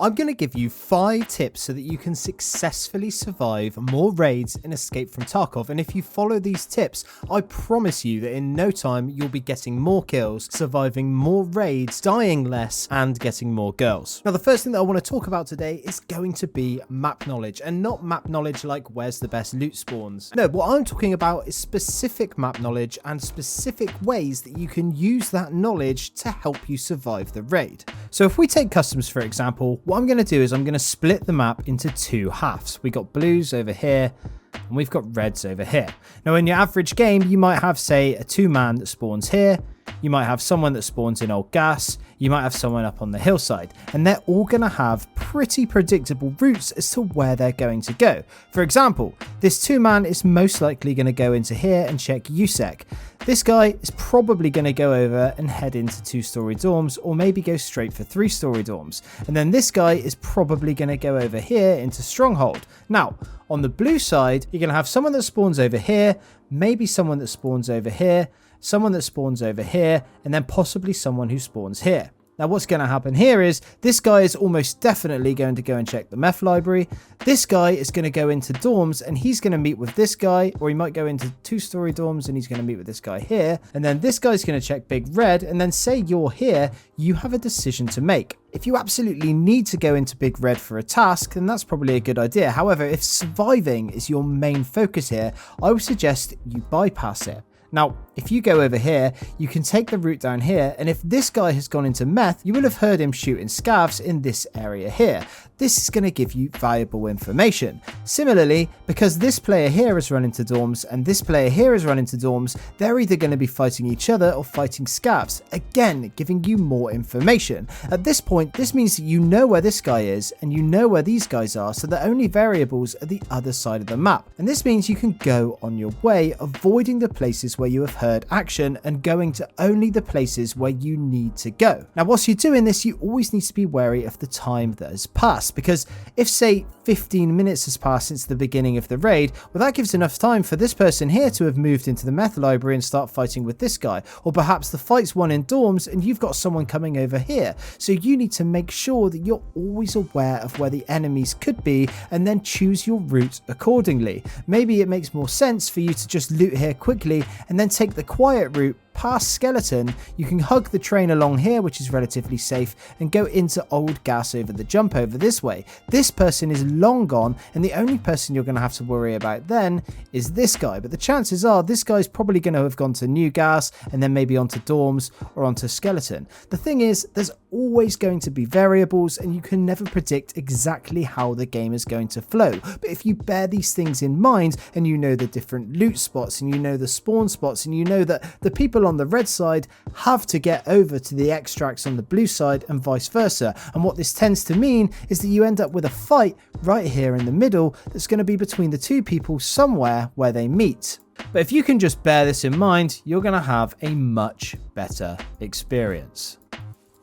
I'm going to give you 5 tips so that you can successfully survive more raids in Escape from Tarkov, and if you follow these tips, I promise you that in no time you'll be getting more kills, surviving more raids, dying less, and getting more girls. Now the first thing that I want to talk about today is going to be map knowledge, and not map knowledge like where's the best loot spawns. No, what I'm talking about is specific map knowledge and specific ways that you can use that knowledge to help you survive the raid. So if we take customs for example, what I'm going to do is I'm going to split the map into 2 halves. We got blues over here and we've got reds over here. Now in your average game you might have, say, a 2-man that spawns here, you might have someone that spawns in old gas, you might have someone up on the hillside, and they're all going to have pretty predictable routes as to where they're going to go. For example, this 2-man is most likely going to go into here and check USEC. This guy is probably going to go over and head into 2-story dorms, or maybe go straight for 3-story dorms. And then this guy is probably going to go over here into Stronghold. Now, on the blue side, you're going to have someone that spawns over here, maybe someone that spawns over here, someone that spawns over here, and then possibly someone who spawns here. Now what's going to happen here is this guy is almost definitely going to go and check the meth library. This guy is going to go into dorms and he's going to meet with this guy, or he might go into 2-story dorms and he's going to meet with this guy here. And then this guy's going to check Big Red, and then say you're here, you have a decision to make. If you absolutely need to go into Big Red for a task, then that's probably a good idea. However, if surviving is your main focus here, I would suggest you bypass it. Now, if you go over here, you can take the route down here, and if this guy has gone into meth, you will have heard him shooting scavs in this area here. This is going to give you valuable information. Similarly, because this player here has run into dorms and this player here has run into dorms, they're either going to be fighting each other or fighting scavs, again giving you more information. At this point, this means that you know where this guy is and you know where these guys are, so the only variables are the other side of the map. And this means you can go on your way, avoiding the places where you have heard action and going to only the places where you need to go. Now whilst you're doing this, you always need to be wary of the time that has passed, because if say 15 minutes has passed since the beginning of the raid, well, that gives enough time for this person here to have moved into the meth library and start fighting with this guy, or perhaps the fight's won in dorms and you've got someone coming over here. So you need to make sure that you're always aware of where the enemies could be and then choose your route accordingly. Maybe it makes more sense for you to just loot here quickly and then take the quiet route past Skeleton. You can hug the train along here, which is relatively safe, and go into old gas over the jump over this way. This person is long gone, and the only person you're going to have to worry about then is this guy, but the chances are this guy's probably going to have gone to new gas and then maybe onto dorms or onto Skeleton. The thing is, there's always going to be variables and you can never predict exactly how the game is going to flow, but if you bear these things in mind and you know the different loot spots and you know the spawn spots and you know that the people on the red side have to get over to the extracts on the blue side and vice versa, and what this tends to mean is that you end up with a fight right here in the middle that's going to be between the 2 people somewhere where they meet. But if you can just bear this in mind, you're going to have a much better experience.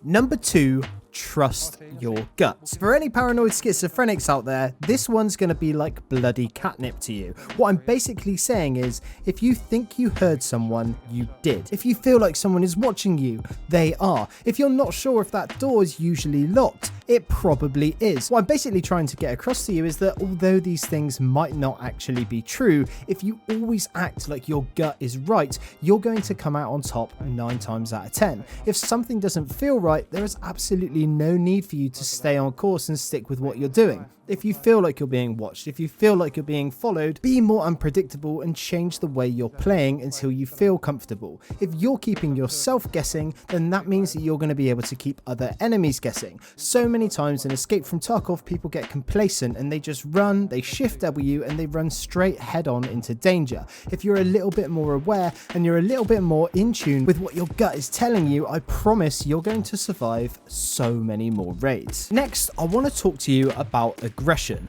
Number 2, trust your guts. For any paranoid schizophrenics out there, this one's going to be like bloody catnip to you. What I'm basically saying is, if you think you heard someone, you did. If you feel like someone is watching you, they are. If you're not sure if that door is usually locked, it probably is. What I'm basically trying to get across to you is that although these things might not actually be true, if you always act like your gut is right, you're going to come out on top 9 times out of 10. If something doesn't feel right, there is absolutely no need for you to stay on course and stick with what you're doing. If you feel like you're being watched, if you feel like you're being followed, be more unpredictable and change the way you're playing until you feel comfortable. If you're keeping yourself guessing, then that means that you're going to be able to keep other enemies guessing. So many times in Escape from Tarkov, people get complacent and they just run, they shift W and they run straight head on into danger. If you're a little bit more aware and you're a little bit more in tune with what your gut is telling you, I promise you're going to survive so many more raids. Next, I want to talk to you about aggression.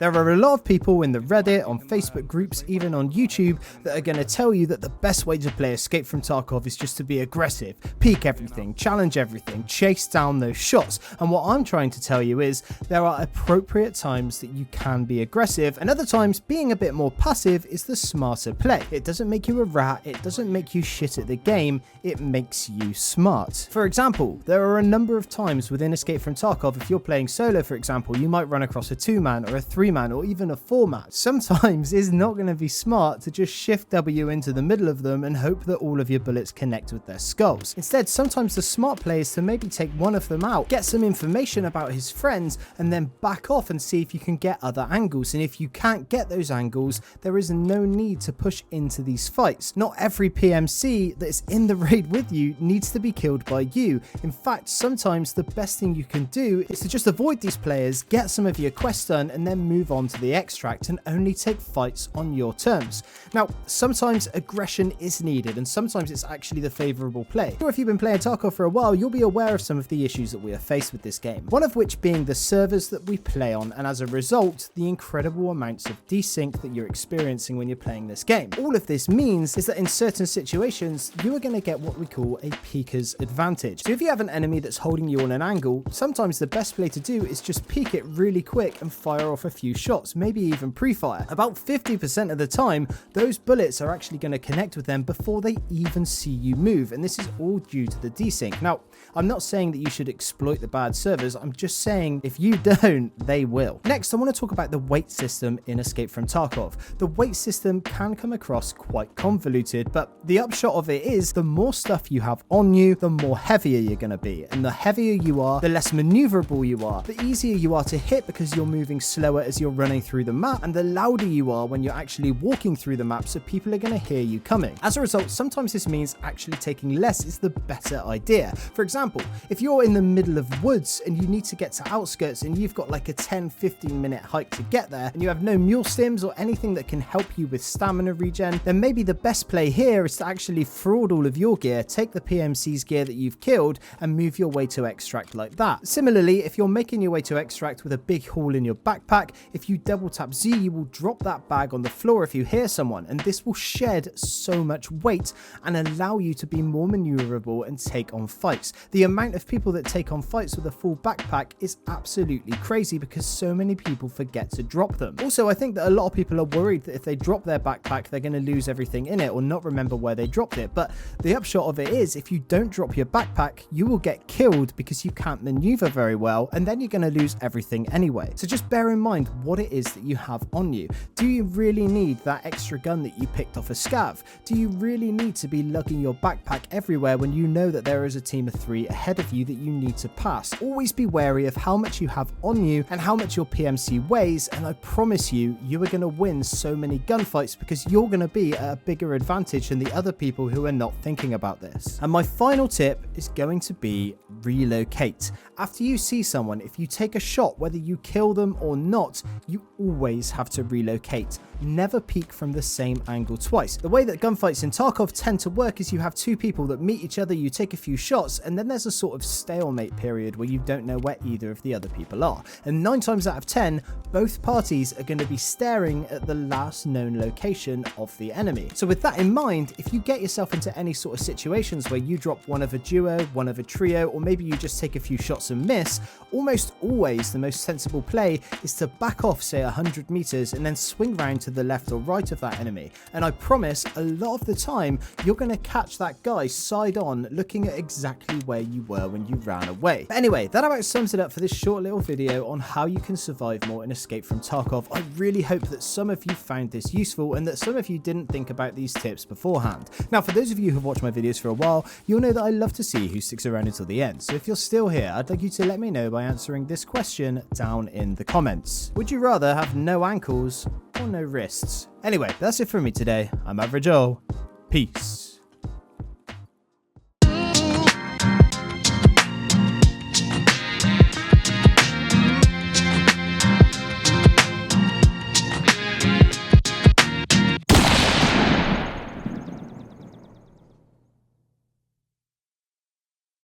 There are a lot of people in the Reddit, on Facebook groups, even on YouTube, that are going to tell you that the best way to play Escape from Tarkov is just to be aggressive, peek everything, challenge everything, chase down those shots. And what I'm trying to tell you is there are appropriate times that you can be aggressive, and other times being a bit more passive is the smarter play. It doesn't make you a rat, it doesn't make you shit at the game, it makes you smart. For example, there are a number of times within Escape Escape from Tarkov, if you're playing solo, for example, you might run across a 2-man or a 3-man or even a 4-man. Sometimes it's not going to be smart to just shift W into the middle of them and hope that all of your bullets connect with their skulls. Instead, sometimes the smart play is to maybe take one of them out, get some information about his friends, and then back off and see if you can get other angles. And if you can't get those angles, there is no need to push into these fights. Not every PMC that is in the raid with you needs to be killed by you. In fact, sometimes the best thing you can do is to just avoid these players, get some of your quests done, and then move on to the extract and only take fights on your terms. Now, sometimes aggression is needed, and sometimes it's actually the favorable play. Or if you've been playing Tarkov for a while, you'll be aware of some of the issues that we are faced with this game. One of which being the servers that we play on, and as a result, the incredible amounts of desync that you're experiencing when you're playing this game. All of this means is that in certain situations, you are going to get what we call a peeker's advantage. So if you have an enemy that's holding you on an angle, sometimes the best play to do is just peek it really quick and fire off a few shots, maybe even pre-fire. About 50% of the time, those bullets are actually going to connect with them before they even see you move, and this is all due to the desync. Now, I'm not saying that you should exploit the bad servers, I'm just saying if you don't, they will. Next, I want to talk about the weight system in Escape from Tarkov. The weight system can come across quite convoluted, but the upshot of it is the more stuff you have on you, the more heavier you're going to be, and the heavier you are, the less maneuverable you are, the easier you are to hit because you're moving slower as you're running through the map, and the louder you are when you're actually walking through the map, so people are going to hear you coming. As a result, sometimes this means actually taking less is the better idea. For example, if you're in the middle of woods and you need to get to outskirts and you've got like a 10-15 minute hike to get there, and you have no mule stims or anything that can help you with stamina regen, then maybe the best play here is to actually fraud all of your gear, take the PMC's gear that you've killed, and move your way to extract like that. Similarly, if you're making your way to extract with a big haul in your backpack, if you double tap Z, you will drop that bag on the floor if you hear someone, and this will shed so much weight and allow you to be more maneuverable and take on fights. The amount of people that take on fights with a full backpack is absolutely crazy because so many people forget to drop them. Also, I think that a lot of people are worried that if they drop their backpack, they're going to lose everything in it or not remember where they dropped it. But the upshot of it is, if you don't drop your backpack, you will get killed because you can't maneuver very well, and then you're going to lose everything anyway. So just bear in mind what it is that you have on you. Do you really need that extra gun that you picked off a scav? Do you really need to be lugging your backpack everywhere when you know that there is a team of 3 ahead of you that you need to pass? Always be wary of how much you have on you and how much your PMC weighs, and I promise you, you are going to win so many gunfights because you're going to be at a bigger advantage than the other people who are not thinking about this. And my final tip is going to be relocate. After you see someone, if you take a shot, whether you kill them or not, you always have to relocate. Never peek from the same angle twice. The way that gunfights in Tarkov tend to work is you have two people that meet each other, you take a few shots, and then there's a sort of stalemate period where you don't know where either of the other people are. And 9 times out of 10, both parties are going to be staring at the last known location of the enemy. So with that in mind, if you get yourself into any sort of situations where you drop one of a duo, one of a trio, or maybe you just take a few shots and miss, almost always the most sensible play is to back off, say 100 meters, and then swing round to the left or right of that enemy. And I promise a lot of the time you're going to catch that guy side on looking at exactly where you were when you ran away. But anyway, that about sums it up for this short little video on how you can survive more in Escape from Tarkov. I really hope that some of you found this useful and that some of you didn't think about these tips beforehand. Now, for those of you who have watched my videos for a while, you'll know that I love to see who sticks around until the end. So if you're still here, I'd like you to let me know by answering this question down in the comments. Would you rather have no ankles or no wrists? Anyway, that's it from me today. I'm Average Joel. Peace.